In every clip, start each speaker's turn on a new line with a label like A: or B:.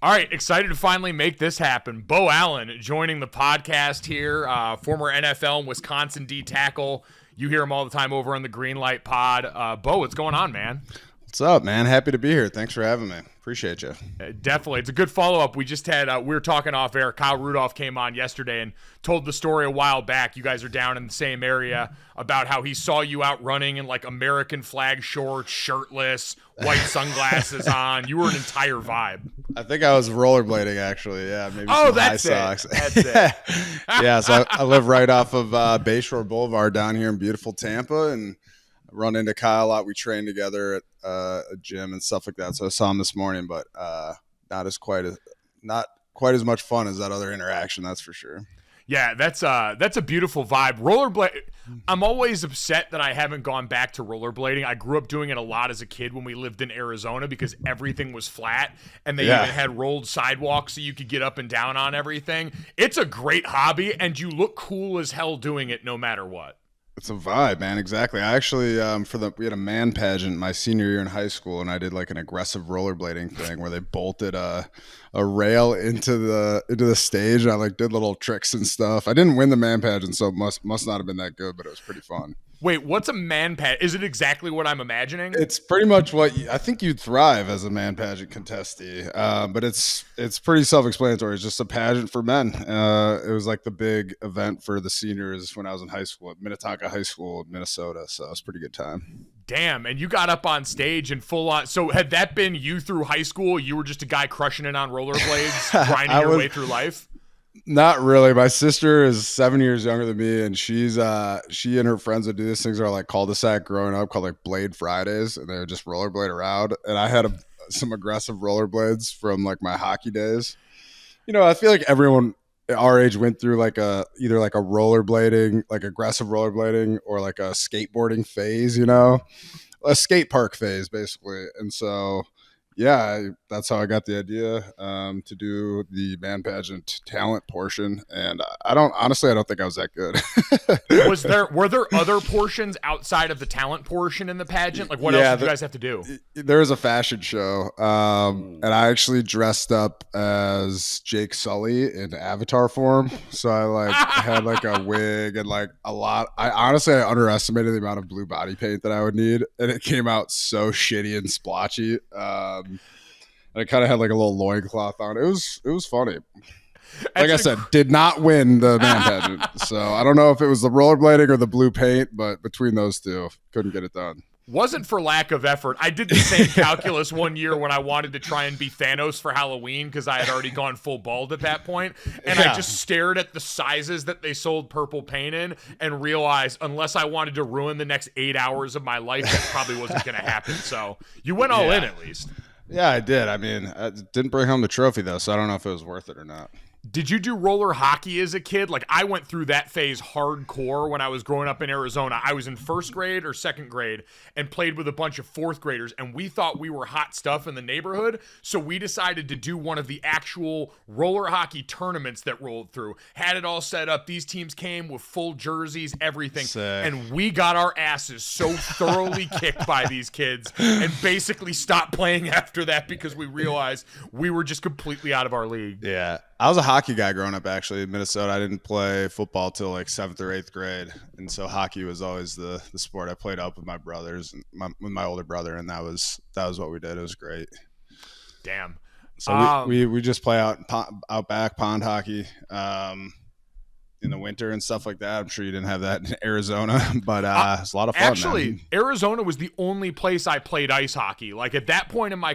A: All right, excited to finally make this happen. Beau Allen joining the podcast here, former NFL and Wisconsin D tackle. You hear him all the time over on the Green Light Pod. Beau, what's going on, man?
B: What's up, man? Happy to be here. Thanks for having me. Appreciate you.
A: Definitely. It's a good follow-up. We just had, we were talking off air. Kyle Rudolph came on yesterday and told the story a while back. You guys are down in the same area about how he saw you out running in like American flag shorts, shirtless, white sunglasses on. You were an entire vibe.
B: I think I was rollerblading, actually. Yeah, maybe
A: some
B: high socks.
A: That's it.
B: Yeah, so I live right off of Bayshore Boulevard down here in beautiful Tampa, and I run into Kyle a lot. We train together at a gym and stuff like that. So I saw him this morning, but not quite as much fun as that other interaction. That's for sure.
A: Yeah, that's a beautiful vibe. Rollerblade. I'm always upset that I haven't gone back to rollerblading. I grew up doing it a lot as a kid when we lived in Arizona because everything was flat and they even had rolled sidewalks so you could get up and down on everything. It's a great hobby and you look cool as hell doing it no matter what.
B: It's a vibe, man. Exactly. I actually, we had a man pageant my senior year in high school, and I did like an aggressive rollerblading thing where they bolted a rail into the stage. And I like did little tricks and stuff. I didn't win the man pageant, so it must not have been that good, but it was pretty fun.
A: Wait, what's a man pageant? Is it exactly what I'm imagining?
B: It's pretty much what I think you'd thrive as a man pageant contestee, but it's pretty self-explanatory. It's just a pageant for men. It was like the big event for the seniors when I was in high school at Minnetonka High School in Minnesota, so it was a pretty good time.
A: Damn, and you got up on stage and full on. So had that been you through high school? You were just a guy crushing it on rollerblades, grinding your way through life?
B: Not really. My sister is 7 years younger than me, and she and her friends would do these things that are like cul-de-sac growing up called like Blade Fridays, and they would just rollerblade around. And I had some aggressive rollerblades from like my hockey days. You know, I feel like everyone our age went through like either like a rollerblading, like aggressive rollerblading, or like a skateboarding phase. You know, a skate park phase basically. And so yeah, that's how I got the idea to do the man pageant talent portion. And I don't think I was that good.
A: Were there other portions outside of the talent portion in the pageant? Like what else did you guys have to do?
B: There was a fashion show. And I actually dressed up as Jake Sully in Avatar form. So I had like a wig and like a lot. I underestimated the amount of blue body paint that I would need. And it came out so shitty and splotchy. And I kind of had like a little loincloth on. It was funny. Like I said, did not win the man pageant. So I don't know if it was the rollerblading or the blue paint, but between those two, couldn't get it done.
A: Wasn't for lack of effort. I did the same calculus one year when I wanted to try and be Thanos for Halloween because I had already gone full bald at that point. And I just stared at the sizes that they sold purple paint in and realized unless I wanted to ruin the next 8 hours of my life, that probably wasn't going to happen. So you went all in at least.
B: Yeah, I did. I mean, I didn't bring home the trophy, though, so I don't know if it was worth it or not.
A: Did you do roller hockey as a kid? Like, I went through that phase hardcore when I was growing up in Arizona. I was in first grade or second grade and played with a bunch of fourth graders, and we thought we were hot stuff in the neighborhood, so we decided to do one of the actual roller hockey tournaments that rolled through. Had it all set up. These teams came with full jerseys, everything, and we got our asses so thoroughly kicked by these kids and basically stopped playing after that because we realized we were just completely out of our league.
B: Yeah. I was a hockey guy growing up, actually, in Minnesota. I didn't play football till like 7th or 8th grade. And so hockey was always the sport I played up with my brothers and with my older brother. And that was what we did. It was great.
A: Damn.
B: So we just play out back pond hockey in the winter and stuff like that. I'm sure you didn't have that in Arizona, but it's a lot of fun.
A: Actually,
B: man.
A: Arizona was the only place I played ice hockey. Like at that point in my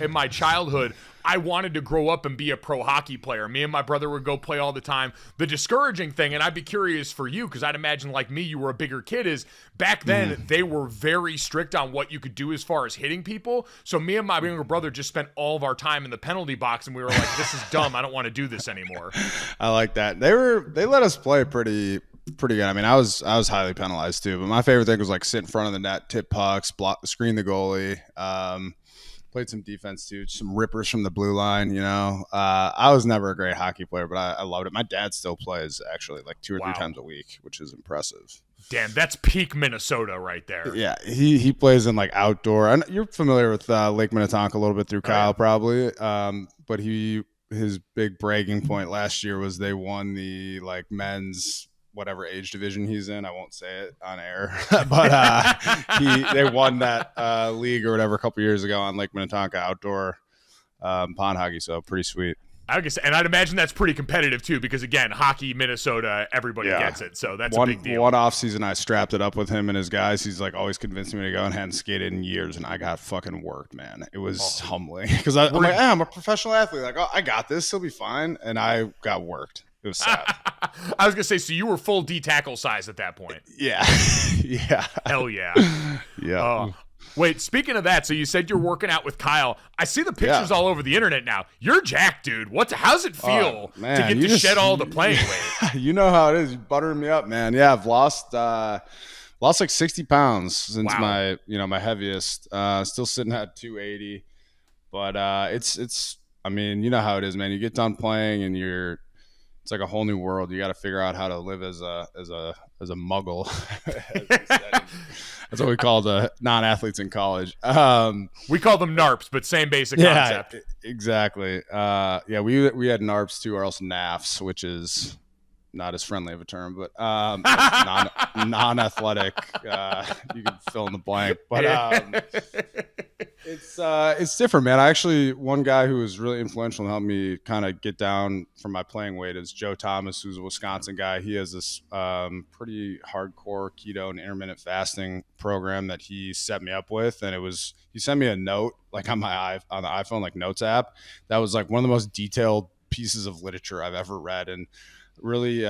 A: in my childhood, I wanted to grow up and be a pro hockey player. Me and my brother would go play all the time. The discouraging thing, and I'd be curious for you, because I'd imagine like me, you were a bigger kid, is back then they were very strict on what you could do as far as hitting people. So me and my younger brother just spent all of our time in the penalty box, and we were like, this is dumb. I don't want to do this anymore.
B: I like that. They let us play pretty good. I mean, I was highly penalized too, but my favorite thing was like sit in front of the net, tip pucks, screen the goalie. Played some defense too, some rippers from the blue line. You know, I was never a great hockey player, but I loved it. My dad still plays actually like 2 or 3 times a week, which is impressive.
A: Damn, that's peak Minnesota right there.
B: Yeah, he plays in like outdoor. And you're familiar with Lake Minnetonka a little bit through Kyle, probably. but his big bragging point last year was they won the like men's whatever age division he's in. I won't say it on air, but they won that league or whatever a couple years ago on Lake Minnetonka outdoor pond hockey. So pretty sweet.
A: I guess, and I'd imagine that's pretty competitive too, because again, hockey, Minnesota, everybody gets it, so that's a big deal.
B: One off season, I strapped it up with him and his guys. He's like always convincing me to go, and hadn't skated in years, and I got fucking worked, man. It was humbling because I'm like, I'm a professional athlete. Like, oh, I got this, he'll be fine, and I got worked. It was sad.
A: I was gonna say, so you were full D tackle size at that point.
B: Yeah, yeah,
A: hell yeah,
B: yeah.
A: Wait, speaking of that, so you said you're working out with Kyle. I see the pictures all over the internet now. You're jacked, dude. How's it feel to get to shed all the playing weight?
B: You know how it is. You're buttering me up, man. Yeah, I've lost like 60 pounds since my heaviest. Still sitting at 280, but it's. I mean, you know how it is, man. You get done playing and it's like a whole new world. You got to figure out how to live as a muggle. That's what we call the non-athletes in college.
A: We call them NARPs, but same basic concept.
B: Exactly. We had NARPs too, or else NAFs, which is not as friendly of a term, but non-athletic. You can fill in the blank, but it's different, man. One guy who was really influential and helped me kind of get down from my playing weight is Joe Thomas, who's a Wisconsin guy. He has this pretty hardcore keto and intermittent fasting program that he set me up with, and he sent me a note like on the iPhone like notes app that was like one of the most detailed pieces of literature I've ever read, and really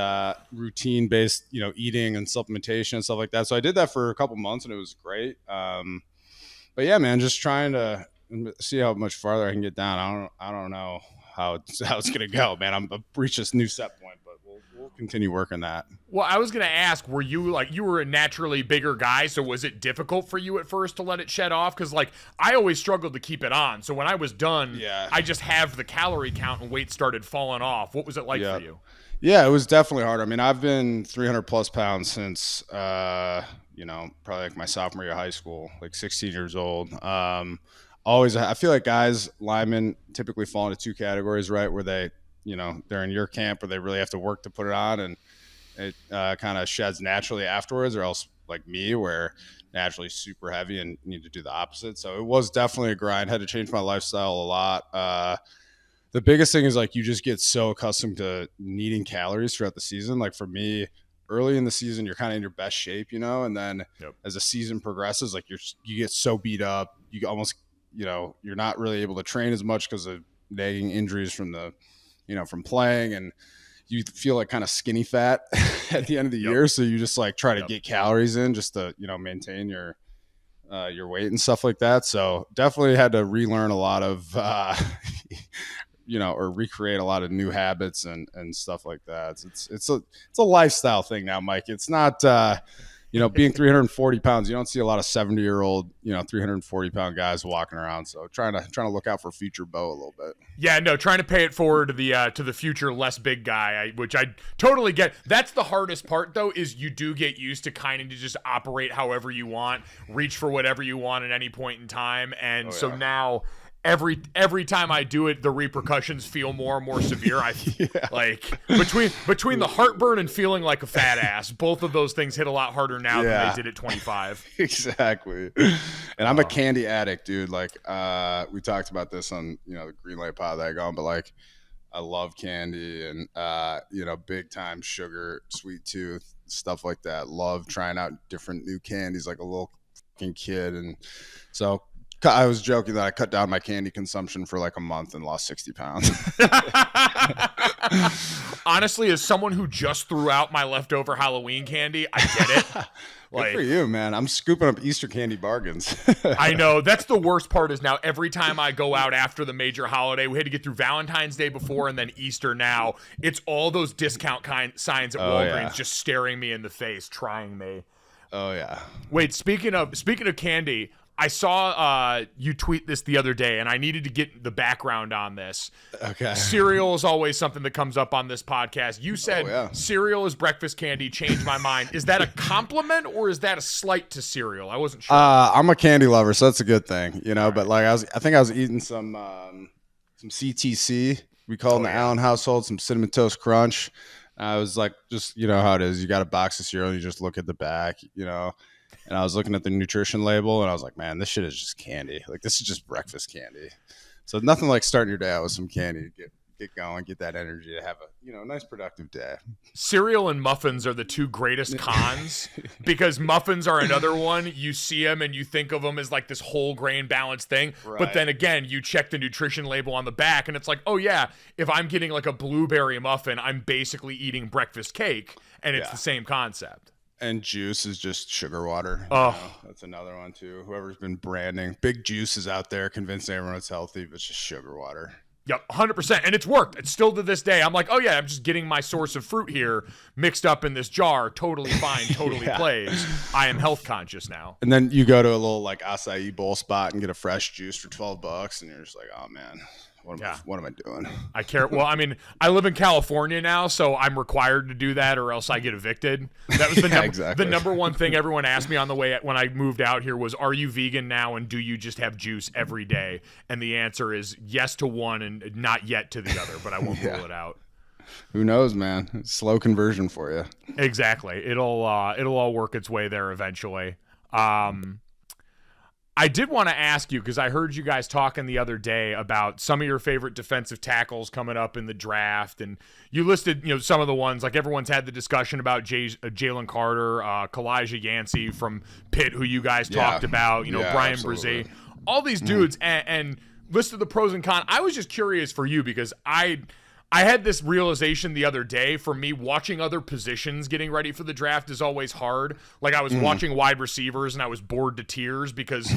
B: routine based, eating and supplementation and stuff like that. So I did that for a couple months and it was great. But yeah, man, just trying to see how much farther I can get down. I don't know how it's gonna go, man. I've reached this new set point, but we'll continue working that.
A: Well, I was gonna ask, were you were a naturally bigger guy, so was it difficult for you at first to let it shed off? Because I always struggled to keep it on. So when I was done, I just halved the calorie count and weight started falling off. What was it like for you?
B: Yeah, it was definitely hard. I mean, I've been 300 plus pounds since, probably like my sophomore year of high school, like 16 years old. I feel like linemen typically fall into two categories, right? Where they, they're in your camp or they really have to work to put it on and it kind of sheds naturally afterwards, or else like me, where naturally super heavy and need to do the opposite. So it was definitely a grind. Had to change my lifestyle a lot. The biggest thing is like you just get so accustomed to needing calories throughout the season. Like for me, early in the season, you're kind of in your best shape, and then as the season progresses, like you get so beat up, you almost, you're not really able to train as much because of nagging injuries from from playing, and you feel like kind of skinny fat at the end of the year. So you just like try to get calories in just to, maintain your weight and stuff like that. So definitely had to relearn a lot of, or recreate a lot of new habits and stuff like that. It's a lifestyle thing now, Mike. It's not, being 340 pounds, you don't see a lot of 70-year-old, 340-pound guys walking around. So trying to look out for future Beau a little bit.
A: Yeah, no, trying to pay it forward to the future less big guy, which I totally get. That's the hardest part, though, is you do get used to kind of just operate however you want, reach for whatever you want at any point in time. And so now every time I do it, the repercussions feel more and more severe. Like between the heartburn and feeling like a fat ass, both of those things hit a lot harder now than they did at 25.
B: Exactly. And I'm a candy addict, dude. Like we talked about this on the Green Light pod that I go on, but like I love candy and big time sugar, sweet tooth, stuff like that. Love trying out different new candies like a little fucking kid. And so I was joking that I cut down my candy consumption for like a month and lost 60 pounds.
A: Honestly, as someone who just threw out my leftover Halloween candy, I get it.
B: Good for you, man. I'm scooping up Easter candy bargains.
A: I know. That's the worst part is now every time I go out after the major holiday, we had to get through Valentine's Day before and then Easter now. It's all those discount signs at Walgreens just staring me in the face, trying me.
B: Oh, yeah.
A: Wait, speaking of candy, I saw you tweet this the other day, and I needed to get the background on this.
B: Okay.
A: Cereal is always something that comes up on this podcast. You said cereal is breakfast candy. Changed my mind. Is that a compliment or is that a slight to cereal? I wasn't sure.
B: I'm a candy lover, so that's a good thing, But like I think I was eating some some CTC. We call it in the Allen household, some Cinnamon Toast Crunch. I was like, just, you know how it is. You got a box of cereal, you just look at the back, you know. And I was looking at the nutrition label, and I was like, man, this shit is just candy. Like, this is just breakfast candy. So nothing like starting your day out with some candy to get going, get that energy to have a nice productive day.
A: Cereal and muffins are the two greatest cons because muffins are another one. You see them and you think of them as like this whole grain balanced thing. Right. But then again, you check the nutrition label on the back and it's like, oh yeah, if I'm getting like a blueberry muffin, I'm basically eating breakfast cake, and it's the same concept.
B: And juice is just sugar water.
A: Oh,
B: that's another one too. Whoever's been branding big juices out there, convincing everyone it's healthy, but it's just sugar water.
A: Yep, 100%. And it's worked. It's still to this day. I'm like, oh yeah, I'm just getting my source of fruit here mixed up in this jar. Totally fine. Totally plays. I am health conscious now.
B: And then you go to a little like acai bowl spot and get a fresh juice for $12, and you're just like, oh man, what am I doing?
A: I care. Well, I mean, I live in California now, so I'm required to do that or else I get evicted. That was the number one thing everyone asked me on the way when I moved out here was, are you vegan now and do you just have juice every day? And the answer is yes to one and not yet to the other, but I won't rule it out.
B: Who knows, man? It's slow conversion for you.
A: Exactly. It'll all work its way there eventually. I did want to ask you, because I heard you guys talking the other day about some of your favorite defensive tackles coming up in the draft, and you listed, some of the ones, like everyone's had the discussion about Jalen Carter, Kalijah Yancey from Pitt, who you guys talked about, Brian Brzee, all these dudes, and listed the pros and cons. I was just curious for you because I had this realization the other day. For me, watching other positions getting ready for the draft is always hard. Like I was watching wide receivers and I was bored to tears because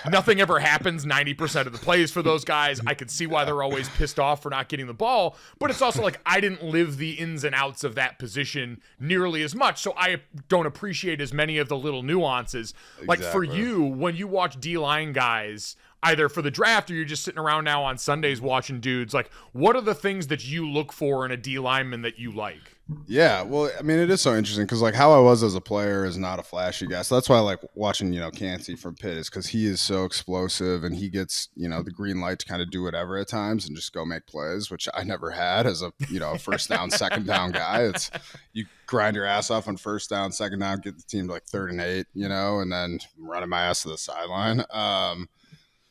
A: nothing ever happens 90% of the plays for those guys. I could see why they're always pissed off for not getting the ball, but it's also like I didn't live the ins and outs of that position nearly as much, so I don't appreciate as many of the little nuances. Like for you, when you watch D-line guys, either for the draft or you're just sitting around now on Sundays watching dudes, like what are the things that you look for in a D lineman that you like?
B: Yeah, well, I mean, it is so interesting because like how I was as a player is not a flashy guy. So that's why I like watching, Yancey from Pitt, is because he is so explosive and he gets, the green light to kind of do whatever at times and just go make plays, which I never had as a, first down, second down guy. It's you grind your ass off on first down, second down, get the team to like 3rd and 8, and then running my ass to the sideline.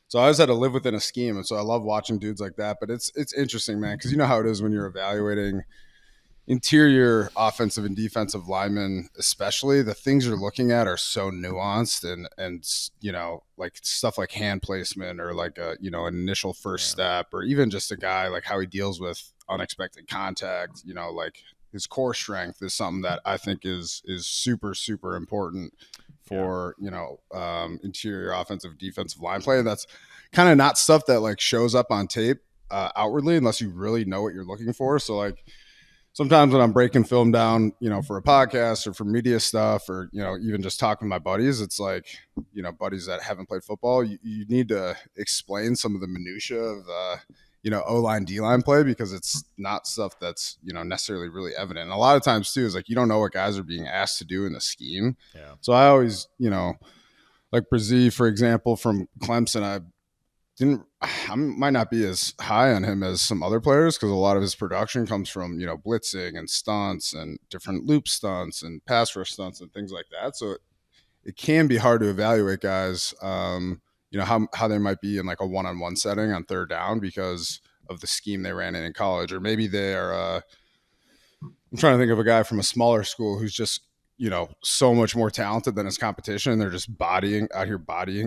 B: So I always had to live within a scheme, and so I love watching dudes like that. But it's interesting, man, because you know how it is when you're evaluating interior offensive and defensive linemen, especially. The things you're looking at are so nuanced, and like stuff like hand placement or like an initial first step, or even just a guy like how he deals with unexpected contact. Like his core strength is something that I think is super, super important for interior offensive defensive line play. And that's kind of not stuff that like shows up on tape outwardly unless you really know what you're looking for. So like sometimes when I'm breaking film down, for a podcast or for media stuff, or even just talking to my buddies, it's like buddies that haven't played football, you need to explain some of the minutia of O-line, D-line play, because it's not stuff that's, necessarily really evident. And a lot of times too, is like, you don't know what guys are being asked to do in the scheme. Yeah. So I always, like Brzee, for example, from Clemson, I might not be as high on him as some other players because a lot of his production comes from, blitzing and stunts and different loop stunts and pass rush stunts and things like that. So it can be hard to evaluate guys, how they might be in like a one-on-one setting on 3rd down because of the scheme they ran in college. Or maybe they are, I'm trying to think of a guy from a smaller school who's just, so much more talented than his competition. And they're just bodying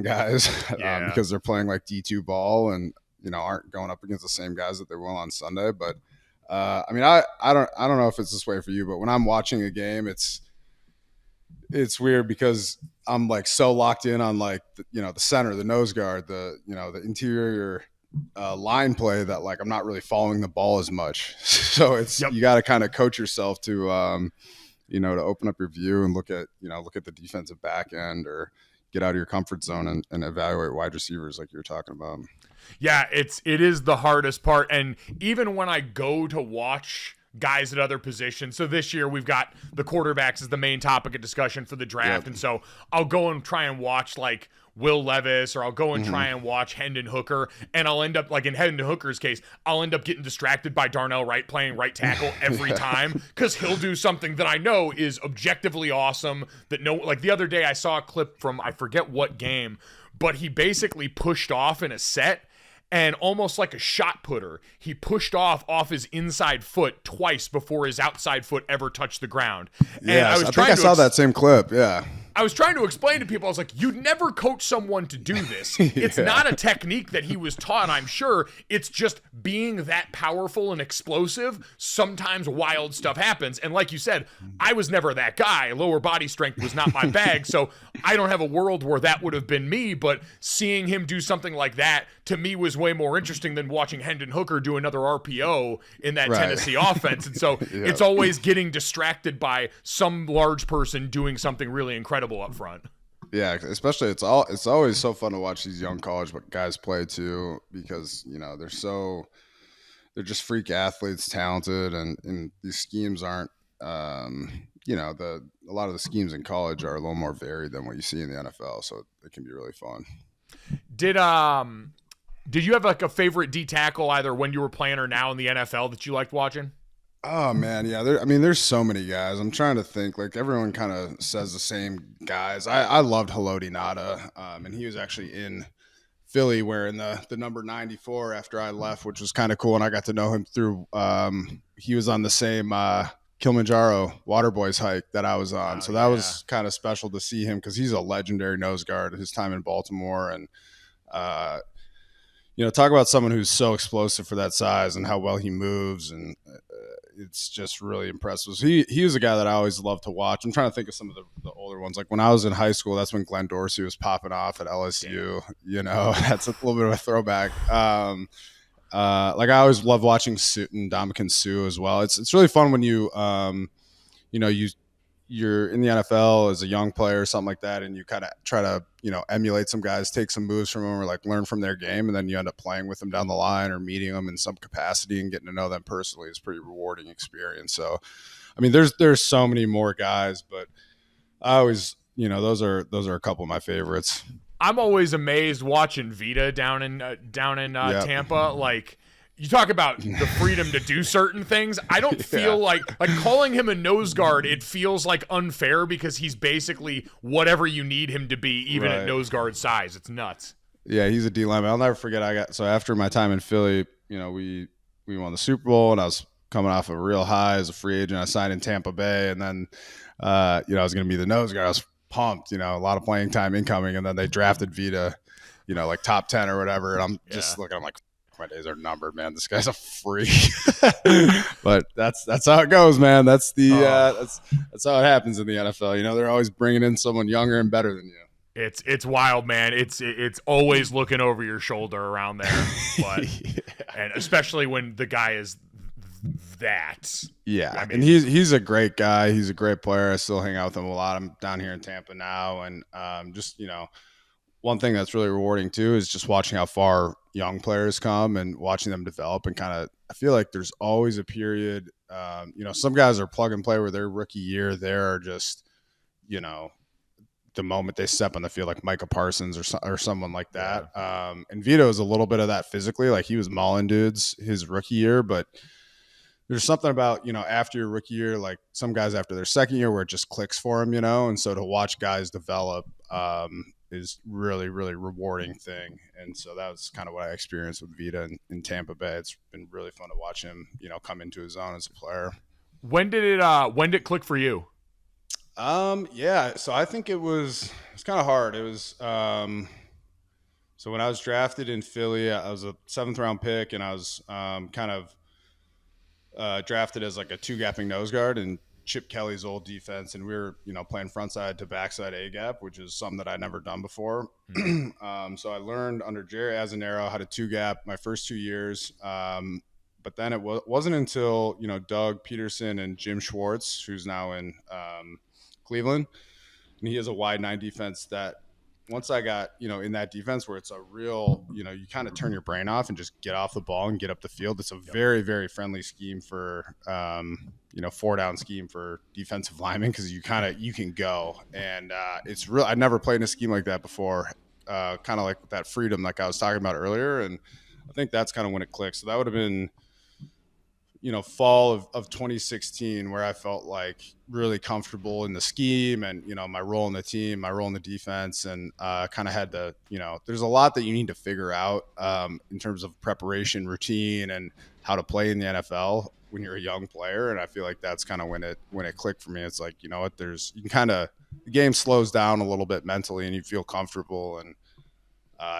B: guys because they're playing like D2 ball and, aren't going up against the same guys that they will on Sunday. But I mean, I don't know if it's this way for you, but when I'm watching a game, it's weird because I'm like so locked in on like, the center, the nose guard, the interior line play that like, I'm not really following the ball as much. So it's, you got to kind of coach yourself to, to open up your view and look at the defensive back end or get out of your comfort zone and evaluate wide receivers like you're talking about.
A: Yeah, it is the hardest part. And even when I go to watch guys at other positions, so this year we've got the quarterbacks as the main topic of discussion for the draft. And so I'll go and try and watch like Will Levis, or I'll go and try and watch Hendon Hooker, and I'll end up, like in Hendon Hooker's case, I'll end up getting distracted by Darnell Wright playing right tackle every time, because he'll do something that I know is objectively awesome. That like the other day I saw a clip from, I forget what game, but he basically pushed off in a set, and almost like a shot putter, he pushed off his inside foot twice before his outside foot ever touched the ground.
B: Yeah, I think I saw that same clip. Yeah.
A: I was trying to explain to people, I was like, you'd never coach someone to do this. It's not a technique that he was taught, I'm sure. It's just being that powerful and explosive. Sometimes wild stuff happens. And like you said, I was never that guy. Lower body strength was not my bag. So I don't have a world where that would have been me. But seeing him do something like that, to me, was way more interesting than watching Hendon Hooker do another RPO in that Tennessee offense. And so it's always getting distracted by some large person doing something really incredible up front.
B: Yeah, especially it's always so fun to watch these young college guys play too, because they're just freak athletes, talented, and these schemes aren't a lot of the schemes in college are a little more varied than what you see in the NFL, so it can be really fun.
A: Did you have like a favorite D tackle either when you were playing or now in the NFL that you liked watching?
B: Oh man, yeah. There's so many guys. I'm trying to think. Like everyone kind of says the same guys. I loved Haloti Ngata, and he was actually in Philly wearing the number 94 after I left, which was kind of cool. And I got to know him through. He was on the same Kilimanjaro Waterboys hike that I was on, so that was kind of special to see him because he's a legendary nose guard. His time in Baltimore, and talk about someone who's so explosive for that size and how well he moves, and it's just really impressive. So he was a guy that I always loved to watch. I'm trying to think of some of the older ones. Like when I was in high school, that's when Glenn Dorsey was popping off at LSU. That's a little bit of a throwback. Like I always love watching Ndamukong Suh as well. It's really fun when you're in the NFL as a young player or something like that, and you kind of try to, emulate some guys, take some moves from them, or like learn from their game, and then you end up playing with them down the line or meeting them in some capacity and getting to know them personally is a pretty rewarding experience. So, I mean, there's so many more guys, but I always, those are a couple of my favorites.
A: I'm always amazed watching Vita down in Tampa. Like, you talk about the freedom to do certain things. I don't feel like calling him a nose guard, it feels like unfair because he's basically whatever you need him to be, even at nose guard size. It's nuts.
B: Yeah, he's a D lineman. I'll never forget. After my time in Philly, we won the Super Bowl, and I was coming off a real high as a free agent. I signed in Tampa Bay, and then I was going to be the nose guard. I was pumped, a lot of playing time incoming, and then they drafted Vita, like top 10 or whatever, and I'm just looking, I'm like, my days are numbered, man. This guy's a freak. But that's how it goes, man. That's that's how it happens in the NFL. They're always bringing in someone younger and better than you.
A: It's wild, man. It's always looking over your shoulder around there, but and especially when the guy is that.
B: Yeah, I mean, and he's a great guy. He's a great player. I still hang out with him a lot. I'm down here in Tampa now, and just one thing that's really rewarding too is just watching how far young players come and watching them develop, and kind of, I feel like there's always a period, some guys are plug and play where their rookie year, they're just, the moment they step on the field, like Micah Parsons or someone like that. And Vito is a little bit of that physically, like he was mauling dudes his rookie year, but there's something about, after your rookie year, like some guys after their second year where it just clicks for them, and so to watch guys develop, is really, really rewarding thing. And so that was kind of what I experienced with Vita in Tampa Bay. It's been really fun to watch him, come into his own as a player.
A: When did it click for you?
B: So I think it's kind of hard. It was, so when I was drafted in Philly, I was a 7th round pick, and I was, kind of, drafted as like a 2-gapping nose guard and Chip Kelly's old defense, and we were, playing front side to backside A gap, which is something that I'd never done before. So I learned under Jerry Azanero how to 2-gap my first 2 years. But then it wasn't until, Doug Peterson and Jim Schwartz, who's now in Cleveland, and he has a wide 9 defense, that once I got, in that defense where it's a real, you kind of turn your brain off and just get off the ball and get up the field. It's a very, very friendly scheme for, 4-down scheme for defensive linemen, because you can go. And it's real. I'd never played in a scheme like that before. kind of like that freedom like I was talking about earlier. And I think that's kind of when it clicked. So that would have been, fall of 2016, where I felt like really comfortable in the scheme and, my role in the team, my role in the defense, and kind of had to, there's a lot that you need to figure out in terms of preparation, routine, and how to play in the NFL when you're a young player. And I feel like that's kind of when it clicked for me. It's like, the game slows down a little bit mentally and you feel comfortable, and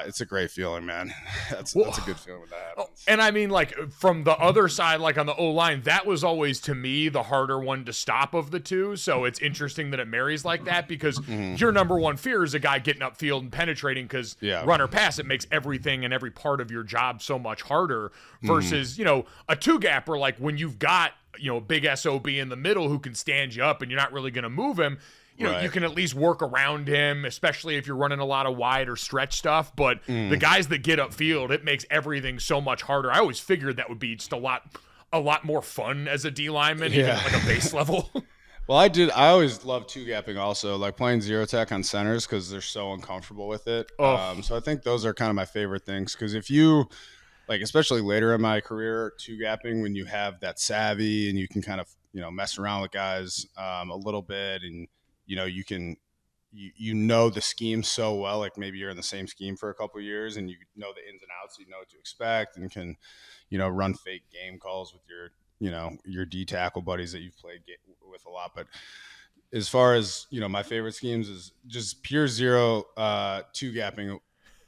B: it's a great feeling, man. That's a good feeling when that happens.
A: And I mean, like, from the other side, like on the O-line, that was always, to me, the harder one to stop of the two. So it's interesting that it marries like that, because your number one fear is a guy getting upfield and penetrating, because run or pass, it makes everything and every part of your job so much harder versus, a two-gapper, like when you've got, a big SOB in the middle who can stand you up and you're not really going to move him. You can at least work around him, especially if you're running a lot of wide or stretch stuff. But the guys that get upfield, it makes everything so much harder. I always figured that would be just a lot more fun as a D lineman, even at like a base level.
B: Well, I always love two-gapping also, like playing zero tech on centers, because they're so uncomfortable with it. So I think those are kind of my favorite things, because if you, like, especially later in my career, two-gapping, when you have that savvy and you can kind of, mess around with guys a little bit, and you can, the scheme so well, like maybe you're in the same scheme for a couple of years and you know the ins and outs, you know what to expect, and can, run fake game calls with your D tackle buddies that you've played with a lot. But as far as, my favorite schemes is just pure zero, two gapping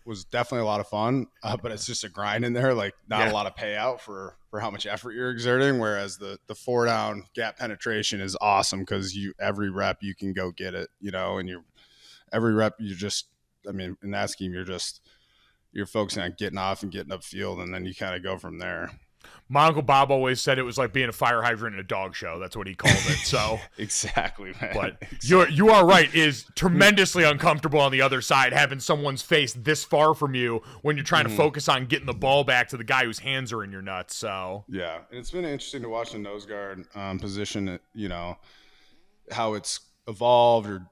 B: was definitely a lot of fun, but it's just a grind in there, like not a lot of payout for how much effort you're exerting. Whereas the 4-down gap penetration is awesome, because every rep you can go get it, and every rep in that scheme, you're focusing on getting off and getting upfield, and then you kind of go from there.
A: My Uncle Bob always said it was like being a fire hydrant in a dog show. That's what he called it. So
B: exactly, man.
A: But you are right. Is tremendously uncomfortable on the other side, having someone's face this far from you when you're trying to focus on getting the ball back to the guy whose hands are in your nuts. So
B: yeah, and it's been interesting to watch the nose guard position. How it's evolved, or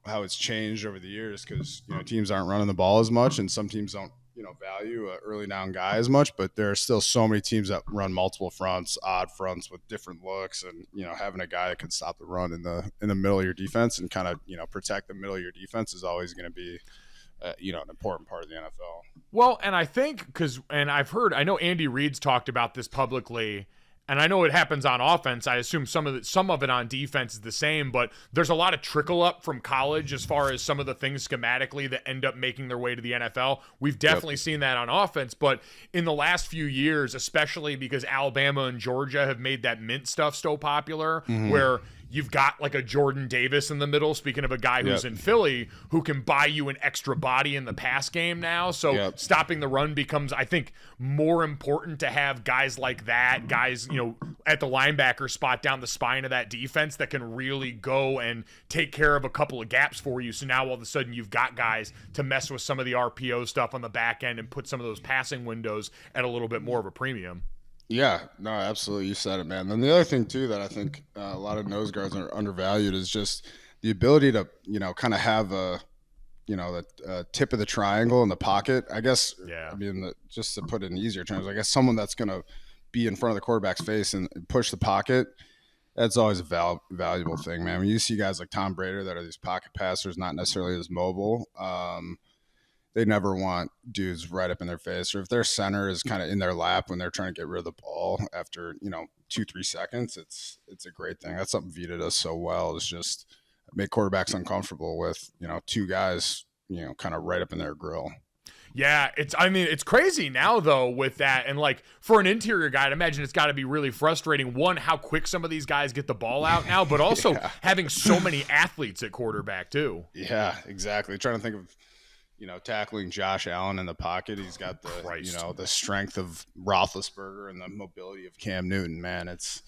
B: how it's changed over the years, because teams aren't running the ball as much, and some teams don't value a early down guy as much, but there are still so many teams that run multiple fronts, odd fronts with different looks, and having a guy that can stop the run in the middle of your defense and kind of protect the middle of your defense is always going to be an important part of the NFL.
A: Well, and I think I know Andy Reid's talked about this publicly, and I know it happens on offense. I assume some of it on defense is the same, but there's a lot of trickle up from college as far as some of the things schematically that end up making their way to the NFL. We've definitely seen that on offense, but in the last few years, especially because Alabama and Georgia have made that mint stuff so popular, where you've got like a Jordan Davis in the middle, speaking of a guy who's in Philly, who can buy you an extra body in the pass game now. So stopping the run becomes, I think, more important to have guys like that, guys, at the linebacker spot down the spine of that defense that can really go and take care of a couple of gaps for you. So now all of a sudden you've got guys to mess with some of the RPO stuff on the back end and put some of those passing windows at a little bit more of a premium.
B: Yeah, no, absolutely. You said it, man. Then the other thing too that I think a lot of nose guards are undervalued is just the ability to, kind of have the tip of the triangle in the pocket. I guess. Yeah. I mean, just to put it in easier terms, I guess someone that's going to be in front of the quarterback's face and push the pocket. That's always a valuable thing, man. When you see guys like Tom Brady that are these pocket passers, not necessarily as mobile. They never want dudes right up in their face, or if their center is kind of in their lap when they're trying to get rid of the ball after 2-3 seconds, it's a great thing. That's something Vita does so well, is just make quarterbacks uncomfortable with two guys kind of right up in their grill.
A: Yeah, it's crazy now though with that, and like for an interior guy, I'd imagine it's got to be really frustrating. One, how quick some of these guys get the ball out now, but also having so many athletes at quarterback too.
B: Yeah, exactly. Trying to think of tackling Josh Allen in the pocket. He's got the the strength of Roethlisberger and the mobility of Cam Newton. Man, it's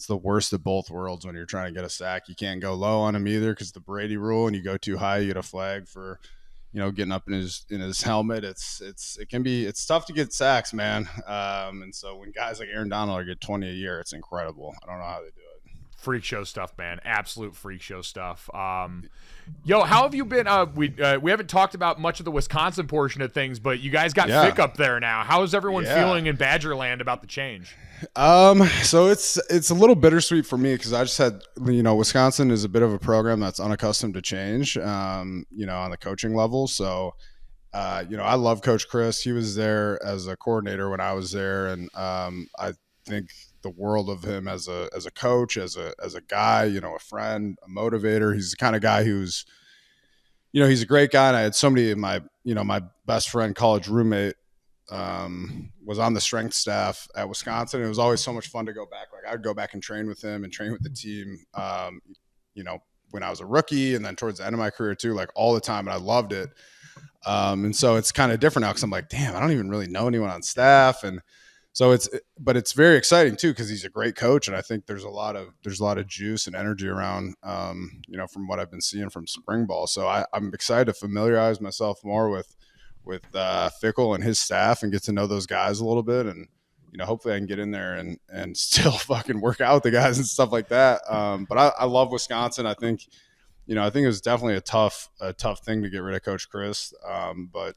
B: the worst of both worlds when you're trying to get a sack. You can't go low on him either because the Brady rule, and you go too high, you get a flag for getting up in his helmet. It's tough to get sacks, man. And so when guys like Aaron Donald get 20 a year, it's incredible. I don't know how they do it.
A: Freak show stuff, man. Absolute freak show stuff. Yo, how have you been? We haven't talked about much of the Wisconsin portion of things, but you guys got Fick up there now. How is everyone feeling in Badgerland about the change?
B: So it's a little bittersweet for me because I just had, Wisconsin is a bit of a program that's unaccustomed to change, on the coaching level. So, I love Coach Chris. He was there as a coordinator when I was there, and I think the world of him as a coach, as a guy, a friend, a motivator. He's the kind of guy who's, he's a great guy. And I had somebody in my best friend, college roommate, was on the strength staff at Wisconsin. It was always so much fun to go back. Like I'd go back and train with him and train with the team, when I was a rookie and then towards the end of my career too, like all the time. And I loved it. And so it's kind of different now because I'm like, damn, I don't even really know anyone on staff. And so it's very exciting too, because he's a great coach. And I think there's a lot of juice and energy around, from what I've been seeing from spring ball. So I'm excited to familiarize myself more with Fickell and his staff and get to know those guys a little bit. And, hopefully I can get in there and still fucking work out with the guys and stuff like that. But I love Wisconsin. I think it was definitely a tough thing to get rid of Coach Chris. But,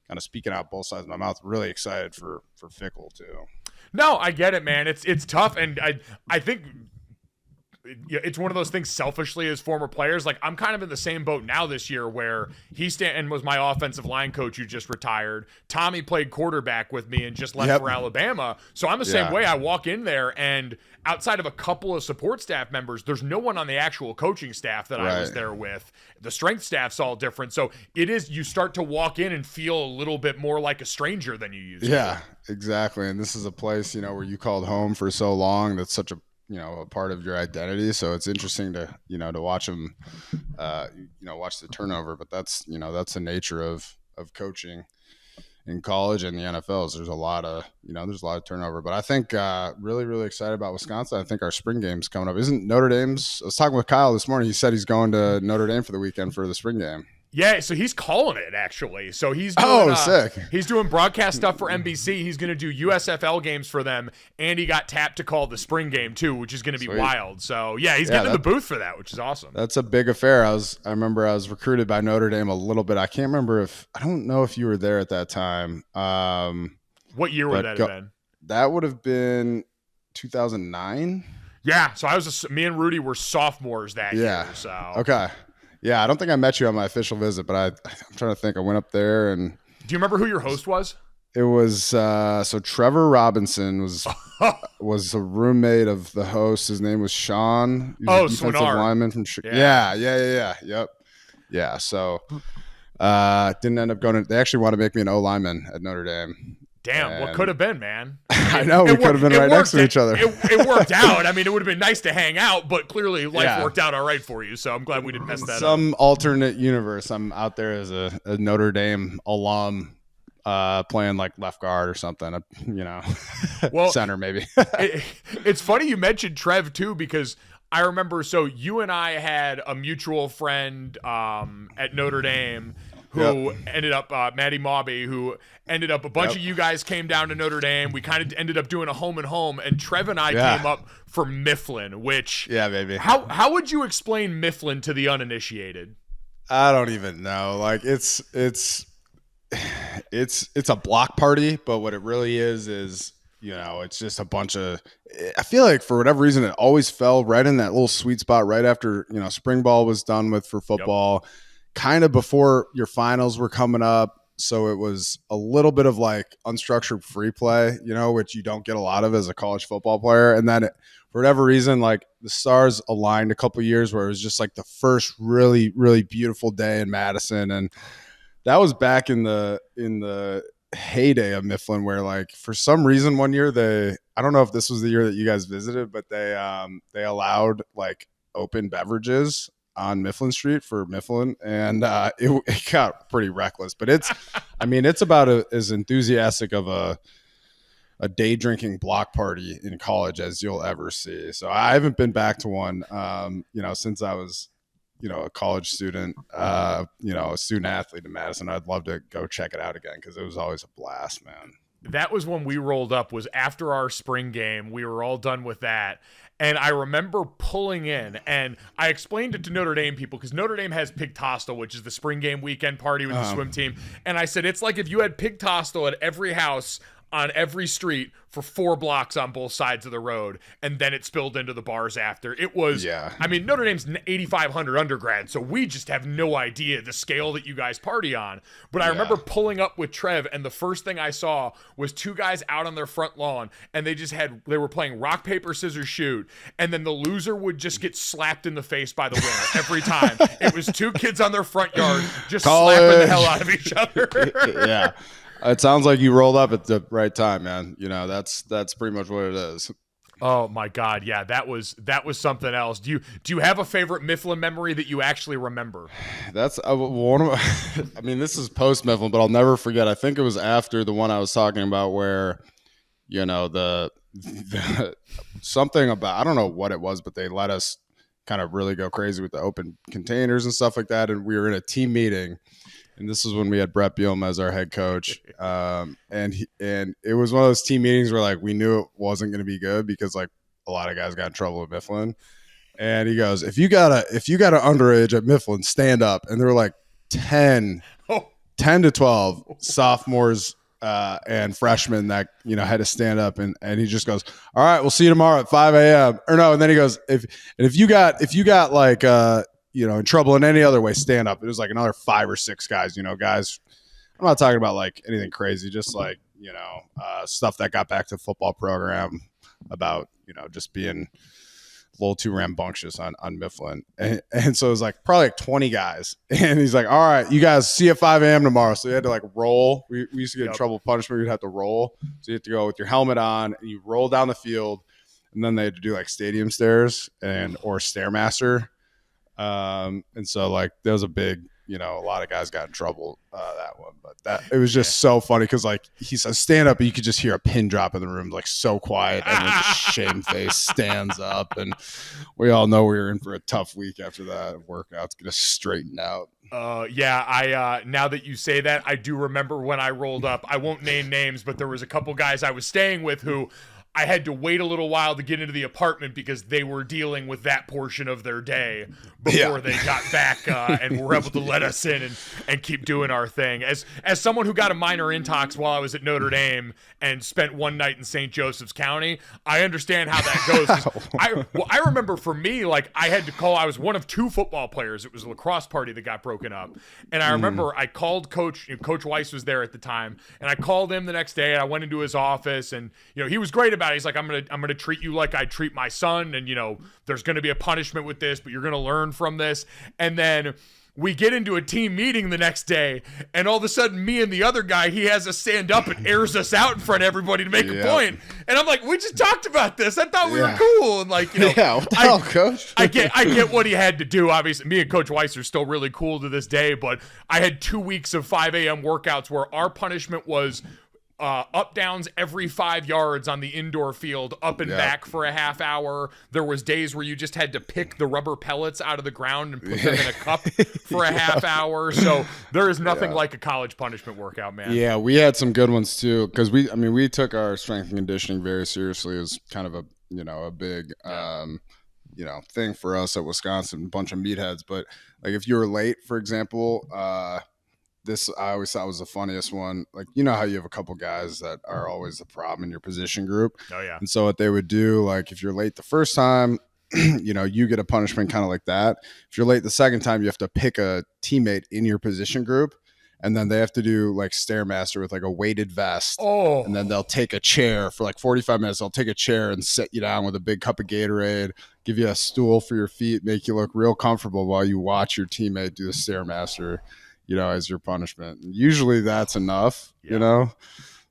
B: kind of speaking out both sides of my mouth, really excited for Fickell too.
A: No, I get it, man. It's tough. And I think it's one of those things selfishly as former players. Like I'm kind of in the same boat now this year where and was my offensive line coach who just retired. Tommy played quarterback with me and just left for Alabama. So I'm the same way. I walk in there and outside of a couple of support staff members, there's no one on the actual coaching staff that I was there with. The strength staff's all different. So you start to walk in and feel a little bit more like a stranger than you used to.
B: Yeah, exactly. And this is a place, where you called home for so long. That's such a part of your identity. So it's interesting to, to watch them, watch the turnover, but that's the nature of coaching in college and the NFL is there's a lot of turnover, but I think, really, really excited about Wisconsin. I think our spring game's coming up. Isn't Notre Dame's, I was talking with Kyle this morning. He said he's going to Notre Dame for the weekend for the spring game.
A: Yeah, so he's calling it actually. So he's doing,
B: sick.
A: He's doing broadcast stuff for NBC. He's going to do USFL games for them, and he got tapped to call the spring game too, which is going to be wild. So yeah, he's getting in the booth for that, which is awesome.
B: That's a big affair. I remember I was recruited by Notre Dame a little bit. I don't know if you were there at that time.
A: What year would that have been?
B: That would have been 2009.
A: Yeah, so me and Rudy were sophomores that year. So
B: okay. Yeah, I don't think I met you on my official visit, but I'm trying to think. I went up there and.
A: Do you remember who your host was?
B: It was so Trevor Robinson was a roommate of the host. His name was Sean. He was a defensive lineman from Chicago. Yeah. Yep. Yeah. So didn't end up going. They actually want to make me an O lineman at Notre Dame.
A: Damn, what could have been, man?
B: I know, we could have been right next to each other.
A: It worked out. I mean, it would have been nice to hang out, but clearly life worked out all right for you, so I'm glad we didn't mess that up.
B: Some alternate universe, I'm out there as a Notre Dame alum playing like left guard or something, well, center maybe.
A: It's funny you mentioned Trev, too, because I remember, so you and I had a mutual friend at Notre Dame who ended up, Maddie Mobby, who ended up, a bunch of you guys came down to Notre Dame. We kind of ended up doing a home and home, and Trev and I came up for Mifflin, which,
B: baby.
A: How would you explain Mifflin to the uninitiated?
B: I don't even know. Like it's a block party, but what it really is it's just a bunch of, I feel like for whatever reason, it always fell right in that little sweet spot right after, spring ball was done with for football. Kind of before your finals were coming up. So it was a little bit of like unstructured free play, which you don't get a lot of as a college football player. And then for whatever reason, like the stars aligned a couple of years where it was just like the first really, really beautiful day in Madison. And that was back in the heyday of Mifflin where like for some reason one year I don't know if this was the year that you guys visited, but they allowed like open beverages on Mifflin Street for Mifflin, and it got pretty reckless. But it's about as enthusiastic of a day drinking block party in college as you'll ever see. So I haven't been back to one, since I was, a college student, a student athlete in Madison. I'd love to go check it out again because it was always a blast, man.
A: That was when we rolled up, was after our spring game. We were all done with that. And I remember pulling in, and I explained it to Notre Dame people because Notre Dame has Pigtostal, which is the spring game weekend party with the swim team. And I said, it's like if you had Pigtostal at every house on every street for 4 blocks on both sides of the road, and then it spilled into the bars after. It was, I mean, Notre Dame's 8,500 undergrad, so we just have no idea the scale that you guys party on. But I remember pulling up with Trev, and the first thing I saw was 2 guys out on their front lawn, and they were playing rock, paper, scissors, shoot, and then the loser would just get slapped in the face by the winner every time. It was 2 kids on their front yard just slapping the hell out of each other.
B: Yeah. It sounds like you rolled up at the right time, man. You know, that's pretty much what it is.
A: Oh my God, yeah, that was something else. Do you have a favorite Mifflin memory that you actually remember?
B: That's one of. I mean, this is post Mifflin, but I'll never forget. I think it was after the one I was talking about, where, you know, the something about, I don't know what it was, but they let us kind of really go crazy with the open containers and stuff like that, and we were in a team meeting. And this is when we had Brett Bielema as our head coach. And it was one of those team meetings where, like, we knew it wasn't going to be good because, like, a lot of guys got in trouble with Mifflin. And he goes, if you got an underage at Mifflin, stand up. And there were like 10 to 12 sophomores and freshmen that, you know, had to stand up. And he just goes, all right, we'll see you tomorrow at 5 a.m. Or no, and then he goes, if you got like you know, in trouble in any other way, stand up. It was like another 5 or 6 guys, you know, guys. I'm not talking about like anything crazy, just like, you know, stuff that got back to the football program about, you know, just being a little too rambunctious on Mifflin. And so it was like probably like 20 guys. And he's like, all right, you guys see you at 5 a.m. tomorrow. So you had to like roll. We used to get in trouble punishment. We'd have to roll. So you have to go with your helmet on and you roll down the field. And then they had to do like stadium stairs or Stairmaster. And so like there was a big, you know, a lot of guys got in trouble that one, but it was just so funny because like he says stand up, and you could just hear a pin drop in the room, like so quiet, and then just shamefaced stands up, and we all know we were in for a tough week after that. Workout's gonna straighten out.
A: I now that you say that, I do remember when I rolled up. I won't name names, but there was a couple guys I was staying with who I had to wait a little while to get into the apartment because they were dealing with that portion of their day before they got back and were able to let us in and keep doing our thing. As someone who got a minor intox while I was at Notre Dame and spent one night in St. Joseph's County, I understand how that goes. I remember for me, like I had to call. I was one of 2 football players. It was a lacrosse party that got broken up, and I remember I called Coach. Coach Weiss was there at the time, and I called him the next day. And I went into his office, and you know he was great about it. He's like, I'm gonna treat you like I treat my son, and you know there's gonna be a punishment with this, but you're gonna learn from this. And then we get into a team meeting the next day, and all of a sudden, me and the other guy, he has us stand up and airs us out in front of everybody to make a point. And I'm like, we just talked about this. I thought we were cool. And like, you know,
B: what the hell, Coach?
A: I get what he had to do. Obviously, me and Coach Weiss are still really cool to this day, but I had 2 weeks of 5 a.m. workouts where our punishment was up downs every 5 yards on the indoor field, up and back for a half hour. There was days where you just had to pick the rubber pellets out of the ground and put them in a cup for a half hour. So there is nothing like a college punishment workout, man.
B: Yeah, we had some good ones too, because we took our strength and conditioning very seriously. It was kind of a, you know, a big you know, thing for us at Wisconsin, a bunch of meatheads. But like if you were late, for example, this I always thought was the funniest one. Like, you know how you have a couple guys that are always the problem in your position group.
A: Oh yeah.
B: And so what they would do, like if you're late the first time, you know, you get a punishment kind of like that. If you're late the second time, you have to pick a teammate in your position group, and then they have to do like Stairmaster with like a weighted vest.
A: Oh.
B: And then they'll take a chair for like 45 minutes. They'll take a chair and sit you down with a big cup of Gatorade, give you a stool for your feet, make you look real comfortable while you watch your teammate do the Stairmaster, you know, as your punishment. And usually that's enough, you know?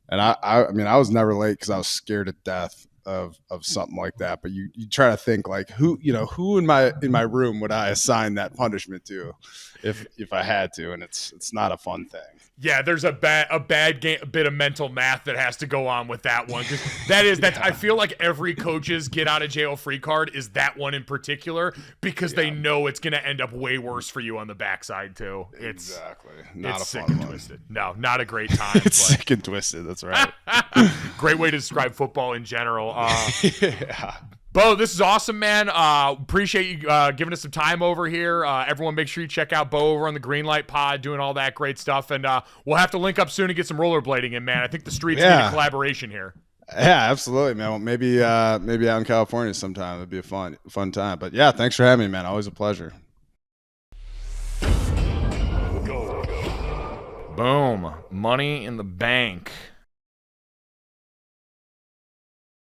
B: And I mean, I was never late because I was scared to death of something like that. But you try to think like who in my room would I assign that punishment to if I had to, and it's not a fun thing.
A: Yeah, there's a bad bit of mental math that has to go on with that one, because that's I feel like every coach's get out of jail free card is that one in particular, because they know it's going to end up way worse for you on the backside too.
B: Exactly. Not a
A: sick
B: fun
A: and
B: one.
A: twisted. No, not a great time.
B: It's sick and twisted. That's right.
A: Great way to describe football in general.
B: Yeah.
A: Beau, this is awesome, man. Appreciate you giving us some time over here. Everyone, make sure you check out Beau over on the Greenlight Pod, doing all that great stuff. And we'll have to link up soon and get some rollerblading in, man. I think the streets need a collaboration here.
B: Yeah, absolutely, man. Well, maybe out in California sometime. It'd be a fun time. But yeah, thanks for having me, man. Always a pleasure.
A: Boom. Money in the bank.